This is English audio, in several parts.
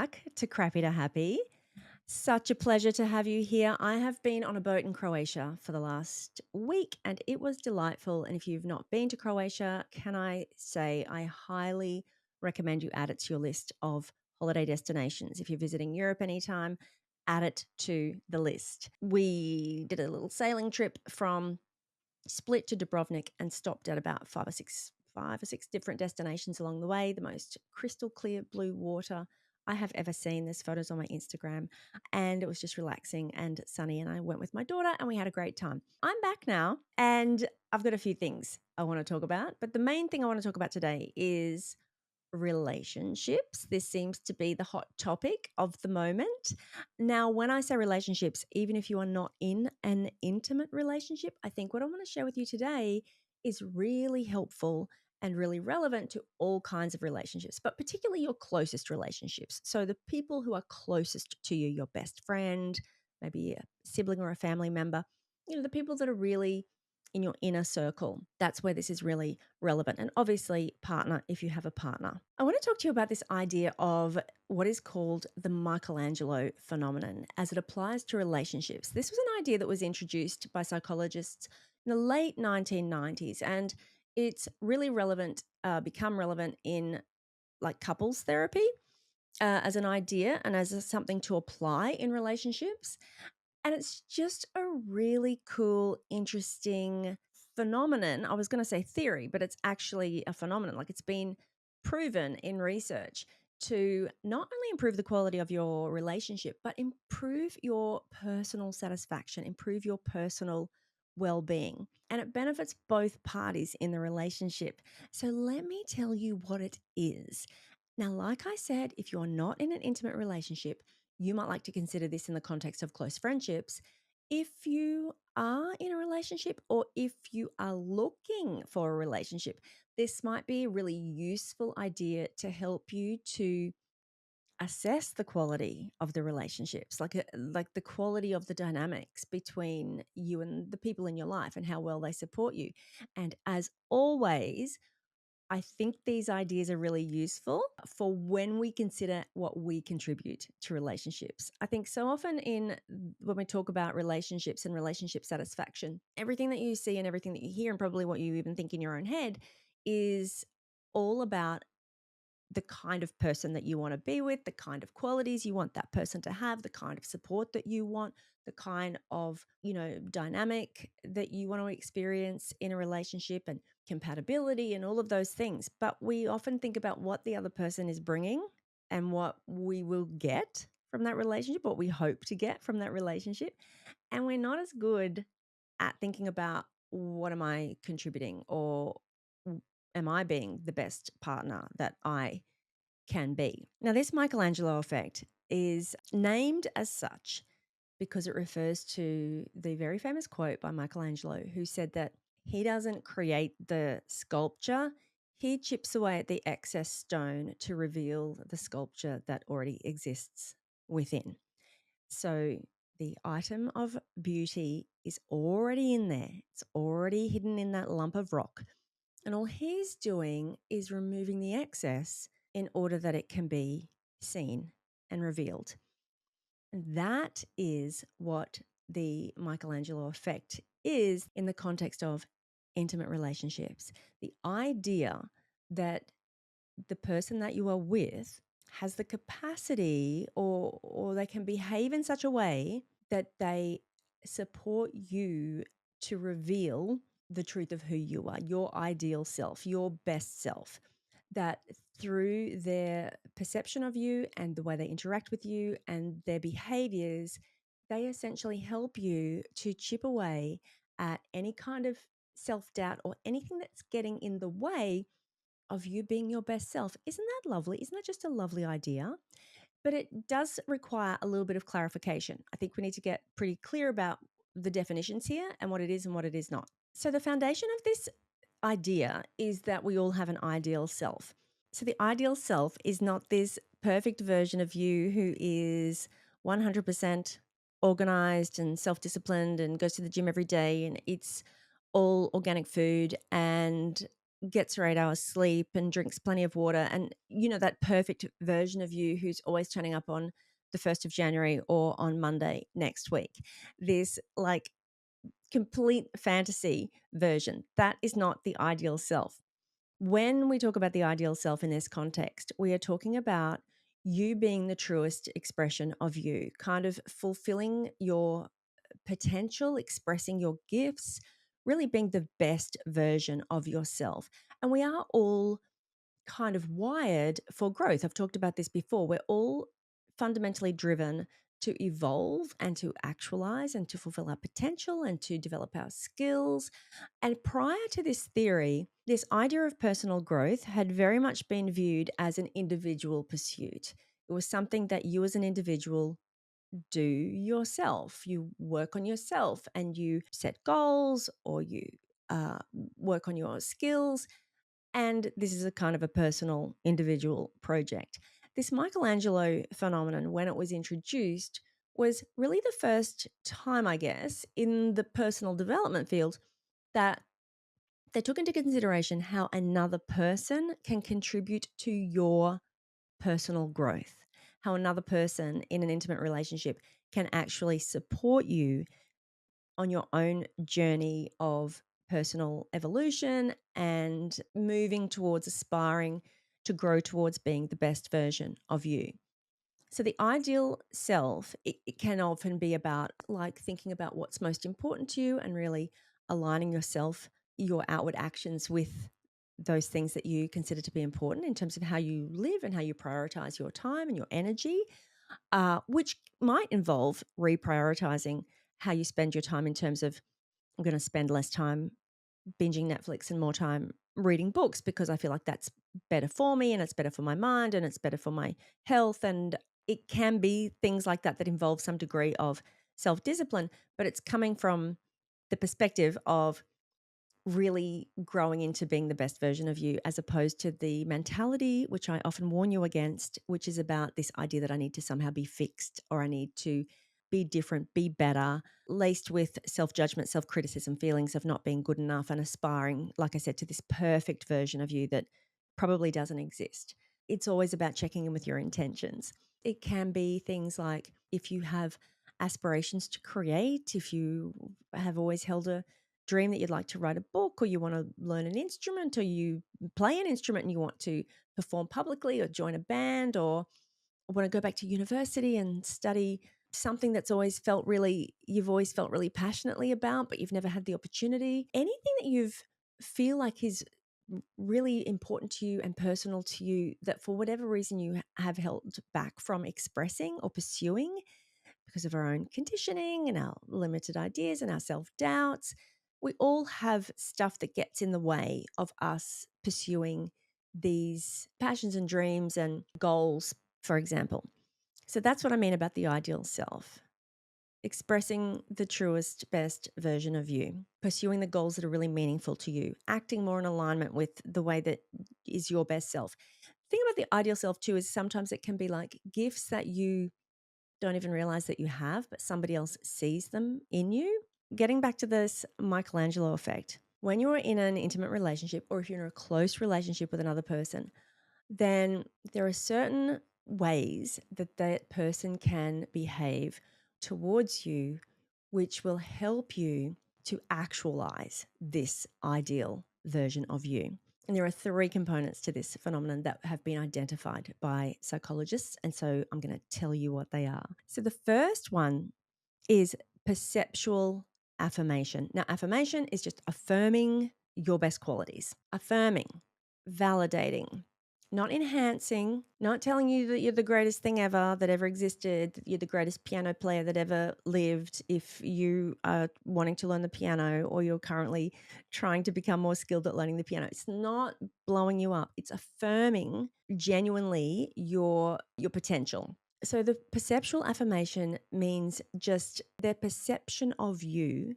back to Crappy to Happy. Such a pleasure to have you here. I have been on a boat in Croatia for the last week and it was delightful. And if you've not been to Croatia, can I say I highly recommend you add it to your list of holiday destinations. If you're visiting Europe anytime, add it to the list. We did a little sailing trip from Split to Dubrovnik and stopped at about five or six different destinations along the way. The most crystal clear blue water I have ever seen. There's photos on my Instagram, and it was just relaxing and sunny. And I went with my daughter and we had a great time. I'm back now and I've got a few things I want to talk about, but the main thing I want to talk about today is relationships. This seems to be the hot topic of the moment. Now, when I say relationships, even if you are not in an intimate relationship, I think what I want to share with you today is really helpful and really relevant to all kinds of relationships, but particularly your closest relationships. So the people who are closest to you, your best friend, maybe a sibling or a family member, the people that are really in your inner circle. That's where this is really relevant. And obviously, partner, if you have a partner. I want to talk to you about this idea of what is called the Michelangelo phenomenon as it applies to relationships. This was an idea that was introduced by psychologists in the late 1990s, and it's really relevant, become relevant in like couples therapy as an idea and as something to apply in relationships. And it's just a really cool, interesting phenomenon. I was going to say theory, but it's actually a phenomenon. Like it's been proven in research to not only improve the quality of your relationship, but improve your personal satisfaction, improve your personal well-being. And it benefits both parties in the relationship. So let me tell you what it is. Now, like I said, if you're not in an intimate relationship, you might like to consider this in the context of close friendships. If you are in a relationship or if you are looking for a relationship, this might be a really useful idea to help you to assess the quality of the relationships, like the quality of the dynamics between you and the people in your life and how well they support you. And as always, I think these ideas are really useful for when we consider what we contribute to relationships. I think so often when we talk about relationships and relationship satisfaction, everything that you see and everything that you hear and probably what you even think in your own head is all about the kind of person that you want to be with, the kind of qualities you want that person to have, the kind of support that you want, the kind of, dynamic that you want to experience in a relationship and compatibility and all of those things. But we often think about what the other person is bringing and what we will get from that relationship, what we hope to get from that relationship. And we're not as good at thinking about what am I contributing or am I being the best partner that I can be. Now, this Michelangelo effect is named as such because it refers to the very famous quote by Michelangelo, who said that he doesn't create the sculpture, he chips away at the excess stone to reveal the sculpture that already exists within. So the item of beauty is already in there, it's already hidden in that lump of rock. And all he's doing is removing the excess in order that it can be seen and revealed. And that is what the Michelangelo effect is in the context of intimate relationships. The idea that the person that you are with has the capacity or they can behave in such a way that they support you to reveal the truth of who you are, your ideal self, your best self, that through their perception of you and the way they interact with you and their behaviors, they essentially help you to chip away at any kind of self-doubt or anything that's getting in the way of you being your best self. Isn't that lovely? Isn't that just a lovely idea? But it does require a little bit of clarification. I think we need to get pretty clear about the definitions here and what it is and what it is not. So the foundation of this idea is that we all have an ideal self. So the ideal self is not this perfect version of you who is 100% organized and self-disciplined and goes to the gym every day and eats all organic food and gets her 8 hours sleep and drinks plenty of water, and that perfect version of you who's always turning up on the 1st of January or on Monday next week. This like complete fantasy version. That is not the ideal self. When we talk about the ideal self in this context, we are talking about you being the truest expression of you, kind of fulfilling your potential, expressing your gifts, really being the best version of yourself. And we are all kind of wired for growth. I've talked about this before. We're all fundamentally driven to evolve and to actualize and to fulfill our potential and to develop our skills. And prior to this theory, this idea of personal growth had very much been viewed as an individual pursuit. It was something that you as an individual do yourself. You work on yourself and you set goals, or you work on your skills. And this is a kind of a personal, individual project. This Michelangelo phenomenon, when it was introduced, was really the first time, I guess, in the personal development field that they took into consideration how another person can contribute to your personal growth, how another person in an intimate relationship can actually support you on your own journey of personal evolution and moving towards aspiring to grow towards being the best version of you. So the ideal self, it can often be about like thinking about what's most important to you and really aligning yourself, your outward actions with those things that you consider to be important in terms of how you live and how you prioritize your time and your energy, which might involve reprioritizing how you spend your time in terms of, I'm going to spend less time binging Netflix and more time reading books because I feel like that's better for me and it's better for my mind and it's better for my health. And it can be things like that that involve some degree of self-discipline, but it's coming from the perspective of really growing into being the best version of you, as opposed to the mentality, which I often warn you against, which is about this idea that I need to somehow be fixed or I need to be different, be better, laced with self-judgment, self-criticism, feelings of not being good enough and aspiring, like I said, to this perfect version of you that probably doesn't exist. It's always about checking in with your intentions. It can be things like if you have aspirations to create, if you have always held a dream that you'd like to write a book, or you want to learn an instrument, or you play an instrument and you want to perform publicly or join a band, or want to go back to university and study something that's you've always felt really passionately about, but you've never had the opportunity. Anything that you've feel like is really important to you and personal to you that for whatever reason you have held back from expressing or pursuing because of our own conditioning and our limited ideas and our self-doubts. We all have stuff that gets in the way of us pursuing these passions and dreams and goals, for example. So that's what I mean about the ideal self. Expressing the truest, best version of you, pursuing the goals that are really meaningful to you, acting more in alignment with the way that is your best self. The thing about the ideal self too is sometimes it can be like gifts that you don't even realize that you have, but somebody else sees them in you. Getting back to this Michelangelo effect, when you're in an intimate relationship or if you're in a close relationship with another person, then there are certain ways that that person can behave towards you, which will help you to actualize this ideal version of you. And there are three components to this phenomenon that have been identified by psychologists. And so I'm going to tell you what they are. So the first one is perceptual affirmation. Now, affirmation is just affirming your best qualities, affirming, validating, not enhancing, not telling you that you're the greatest thing ever that ever existed, that you're the greatest piano player that ever lived if you are wanting to learn the piano or you're currently trying to become more skilled at learning the piano. It's not blowing you up. It's affirming genuinely your potential. So the perceptual affirmation means just their perception of you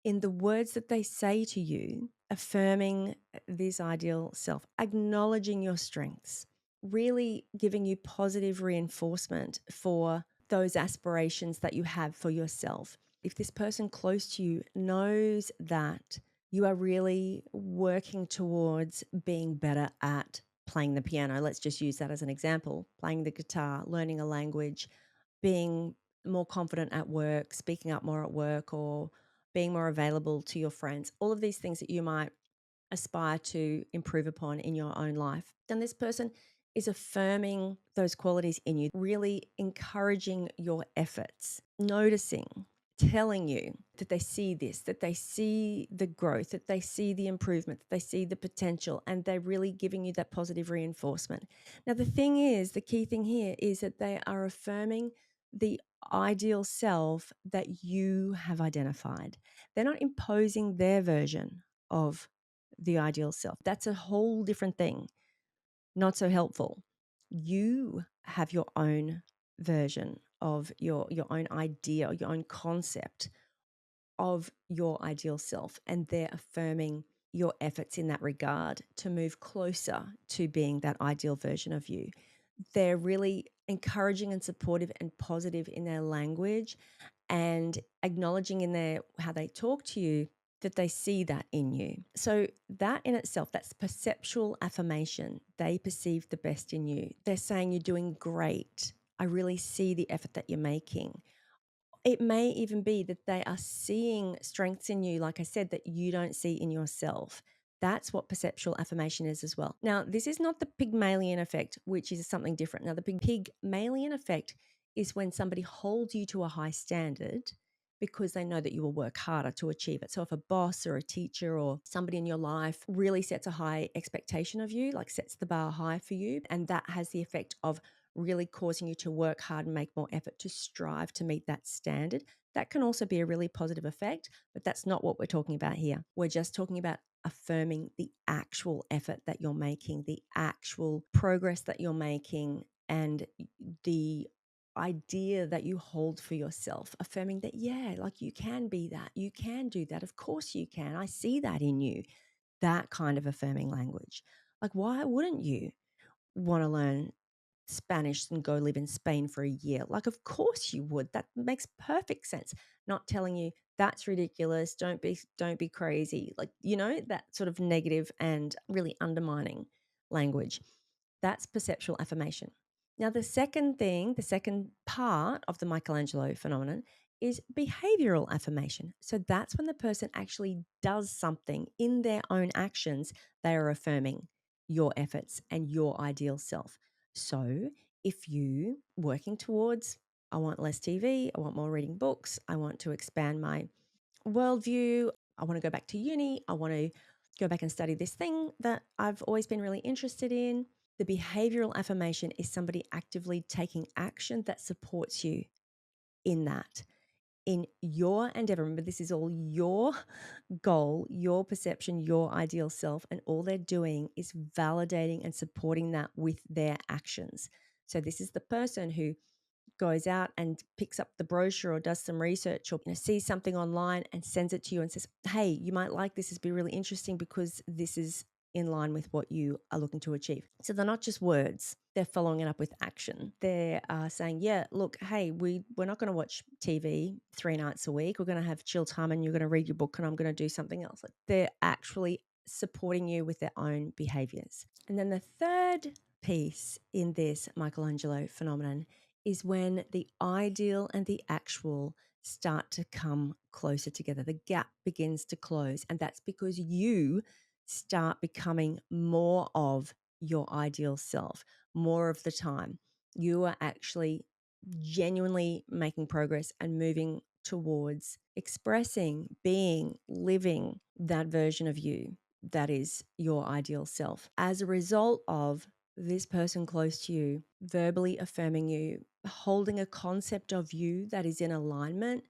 in the words that they say to you, affirming this ideal self, acknowledging your strengths, really giving you positive reinforcement for those aspirations that you have for yourself. If this person close to you knows that You are really working towards being better at playing the piano. Let's just use that as an example. Playing the guitar, learning a language, being more confident at work, speaking up more at work, or being more available to your friends. All of these things that you might aspire to improve upon in your own life. Then this person is affirming those qualities in you, really encouraging your efforts, noticing, telling you that they see this, that they see the growth, that they see the improvement, that they see the potential, and they're really giving you that positive reinforcement. Now, the key thing here is that they are affirming the ideal self that you have identified. They're not imposing their version of the ideal self. That's a whole different thing, not so helpful. You have your own version of your own idea, your own concept of your ideal self, and they're affirming your efforts in that regard to move closer to being that ideal version of you. They're really encouraging and supportive and positive in their language and acknowledging in their how they talk to you that they see that in you. So that in itself, that's perceptual affirmation. They perceive the best in you. They're saying you're doing great. I really see the effort that you're making. It may even be that they are seeing strengths in you, like I said, that you don't see in yourself. That's what perceptual affirmation is as well. Now, this is not the Pygmalion effect, which is something different. Now, the Pygmalion effect is when somebody holds you to a high standard because they know that you will work harder to achieve it. So if a boss or a teacher or somebody in your life really sets a high expectation of you, like sets the bar high for you, and that has the effect of really causing you to work hard and make more effort to strive to meet that standard. That can also be a really positive effect, but that's not what we're talking about here. We're just talking about affirming the actual effort that you're making, the actual progress that you're making, and the idea that you hold for yourself, affirming that, yeah, like you can be that, you can do that. Of course you can. I see that in you. That kind of affirming language. Like, why wouldn't you want to learn Spanish and go live in Spain for a year? Like, of course you would. That makes perfect sense. Not telling you that's ridiculous. Don't be crazy. Like, that sort of negative and really undermining language. That's perceptual affirmation. Now, the second part of the Michelangelo phenomenon is behavioral affirmation. So that's when the person actually does something in their own actions. They are affirming your efforts and your ideal self. So if you working towards, I want less TV, I want more reading books, I want to expand my worldview, I want to go back to uni, I want to go back and study this thing that I've always been really interested in. The behavioral affirmation is somebody actively taking action that supports you in that, in your endeavor. Remember, this is all your goal, your perception, your ideal self, and all they're doing is validating and supporting that with their actions. So this is the person who goes out and picks up the brochure or does some research or sees something online and sends it to you and says, hey, you might like this. This would be really interesting because this is in line with what you are looking to achieve. So they're not just words, they're following it up with action. They're saying, yeah, look, hey, we're not going to watch TV 3 nights a week. We're going to have chill time and you're going to read your book and I'm going to do something else. Like, they're actually supporting you with their own behaviors. And then the third piece in this Michelangelo phenomenon is when the ideal and the actual start to come closer together. The gap begins to close. And that's because you start becoming more of your ideal self more of the time. You are actually genuinely making progress and moving towards expressing, being, living that version of you that is your ideal self. As a result of this person close to you verbally affirming you, holding a concept of you that is in alignment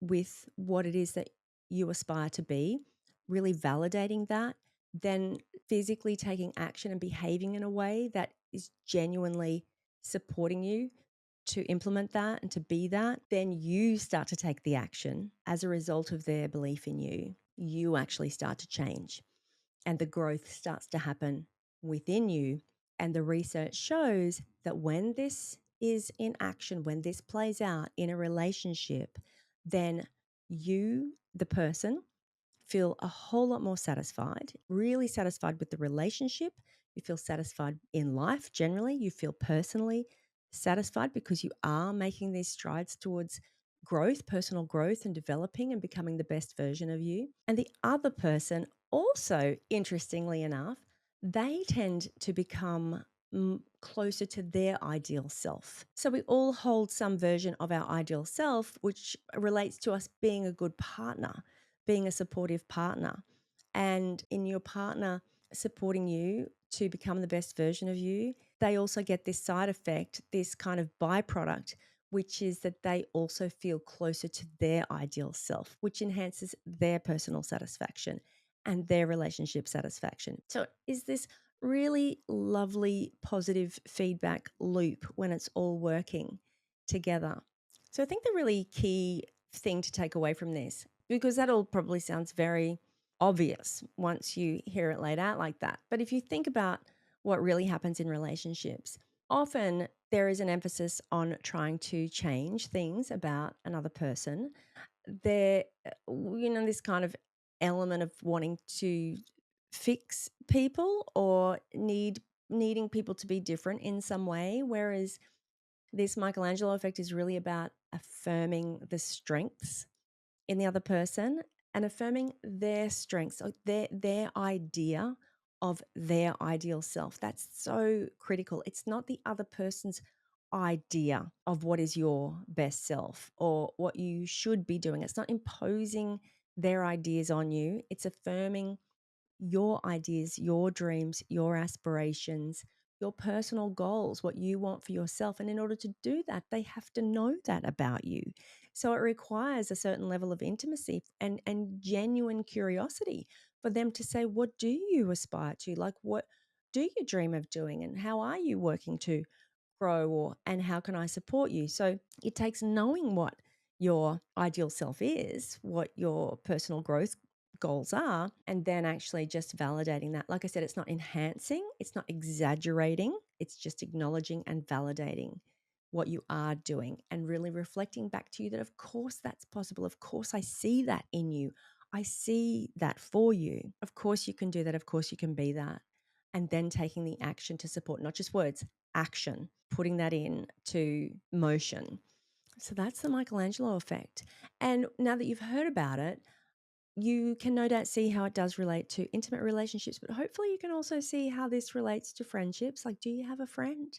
with what it is that you aspire to be, really validating that, then physically taking action and behaving in a way that is genuinely supporting you to implement that and to be that, then you start to take the action as a result of their belief in you. You actually start to change and the growth starts to happen within you. And the research shows that when this is in action, when this plays out in a relationship, then you, the person, feel a whole lot more satisfied, really satisfied with the relationship. You feel satisfied in life generally. You feel personally satisfied because you are making these strides towards growth, personal growth, and developing and becoming the best version of you. And the other person, also, interestingly enough, they tend to become closer to their ideal self. So we all hold some version of our ideal self, which relates to us being a good partner, being a supportive partner. And in your partner supporting you to become the best version of you, they also get this side effect, this kind of byproduct, which is that they also feel closer to their ideal self, which enhances their personal satisfaction and their relationship satisfaction. So is this really lovely positive feedback loop when it's all working together. So I think the really key thing to take away from this, because that all probably sounds very obvious once you hear it laid out like that. But if you think about what really happens in relationships, often there is an emphasis on trying to change things about another person. There, this kind of element of wanting to fix people or needing people to be different in some way, whereas this Michelangelo effect is really about affirming the strengths in the other person and affirming their strengths, like their idea of their ideal self. That's so critical. It's not the other person's idea of what is your best self or what you should be doing. It's not imposing their ideas on you. It's affirming your ideas, your dreams, your aspirations, your personal goals, what you want for yourself. And in order to do that, they have to know that about you. So it requires a certain level of intimacy and genuine curiosity for them to say, what do you aspire to? Like, what do you dream of doing? And how are you working to grow, or and how can I support you? So it takes knowing what your ideal self is, what your personal growth goals are, and then actually just validating that. Like I said, it's not enhancing, it's not exaggerating, it's just acknowledging and validating what you are doing and really reflecting back to you that, of course, that's possible. Of course, I see that in you. I see that for you. Of course, you can do that. Of course, you can be that. And then taking the action to support, not just words, action, putting that into motion. So that's the Michelangelo effect. And now that you've heard about it, you can no doubt see how it does relate to intimate relationships, but hopefully you can also see how this relates to friendships. Like, do you have a friend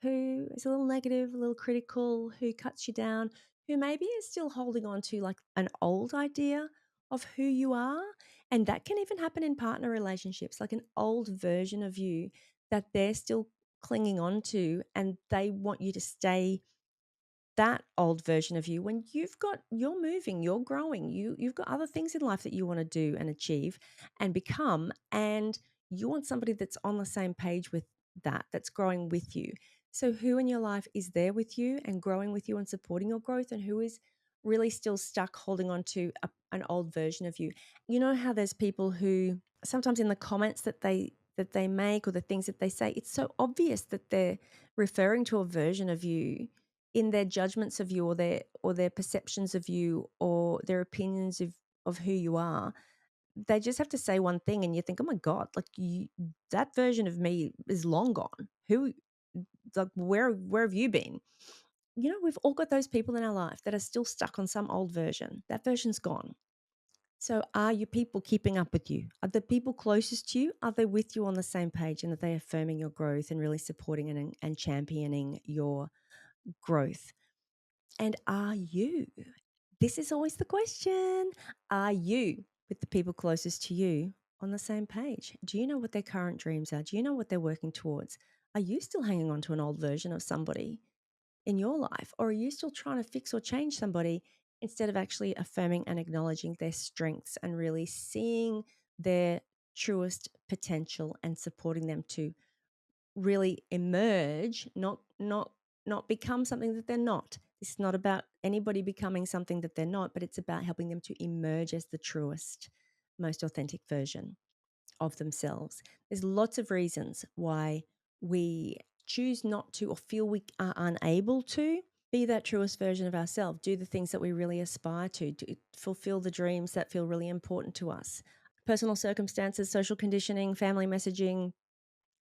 who is a little negative, a little critical, who cuts you down, who maybe is still holding on to like an old idea of who you are? And that can even happen in partner relationships, like an old version of you that they're still clinging on to, and they want you to stay that old version of you when you're moving, you're growing, you've got other things in life that you want to do and achieve and become, and you want somebody that's on the same page with that, that's growing with you. So who in your life is there with you and growing with you and supporting your growth, and who is really still stuck holding on to an old version of you? You know how there's people who sometimes in the comments that they make or the things that they say, it's so obvious that they're referring to a version of you in their judgments of you, or their perceptions of you, or their opinions of who you are. They just have to say one thing and you think, oh my God, like that version of me is long gone. Who, like, where have you been? We've all got those people in our life that are still stuck on some old version. That version's gone. So are your people keeping up with you? Are the people closest to you, are they with you on the same page, and are they affirming your growth and really supporting and championing your growth? And are you? This is always the question. Are you, with the people closest to you, on the same page? Do you know what their current dreams are? Do you know what they're working towards? Are you still hanging on to an old version of somebody in your life? Or are you still trying to fix or change somebody instead of actually affirming and acknowledging their strengths and really seeing their truest potential and supporting them to really emerge, not become something that they're not? It's not about anybody becoming something that they're not, but it's about helping them to emerge as the truest, most authentic version of themselves. There's lots of reasons why we choose not to or feel we are unable to be that truest version of ourselves, do the things that we really aspire to, fulfill the dreams that feel really important to us. Personal circumstances, social conditioning, family messaging,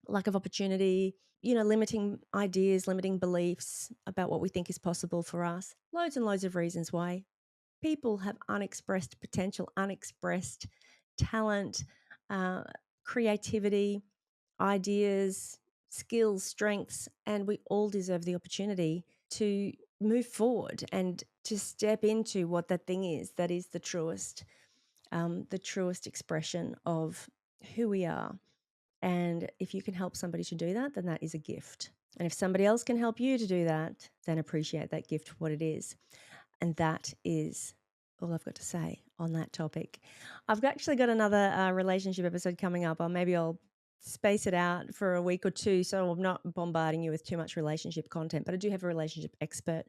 lack of opportunity, limiting ideas, limiting beliefs about what we think is possible for us. Loads and loads of reasons why people have unexpressed potential, unexpressed talent, uh, creativity, ideas, skills, strengths, and we all deserve the opportunity to move forward and to step into what that thing is that is the truest expression of who we are. And if you can help somebody to do that, then that is a gift. And if somebody else can help you to do that, then appreciate that gift for what it is. And that is all I've got to say on that topic. I've actually got another relationship episode coming up, or maybe I'll space it out for a week or two so I'm not bombarding you with too much relationship content. But I do have a relationship expert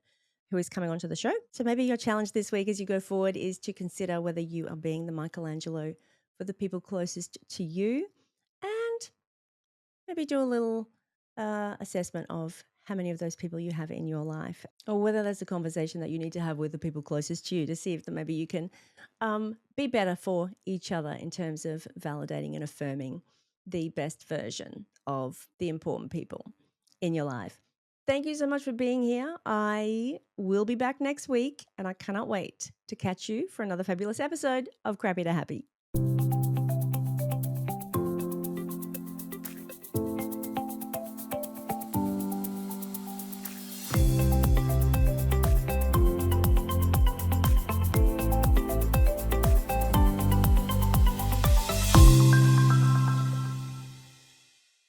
who is coming onto the show. So maybe your challenge this week as you go forward is to consider whether you are being the Michelangelo for the people closest to you, and maybe do a little assessment of how many of those people you have in your life, or whether there's a conversation that you need to have with the people closest to you to see if that maybe you can be better for each other in terms of validating and affirming the best version of the important people in your life. Thank you so much for being here. I will be back next week, and I cannot wait to catch you for another fabulous episode of Crappy to Happy.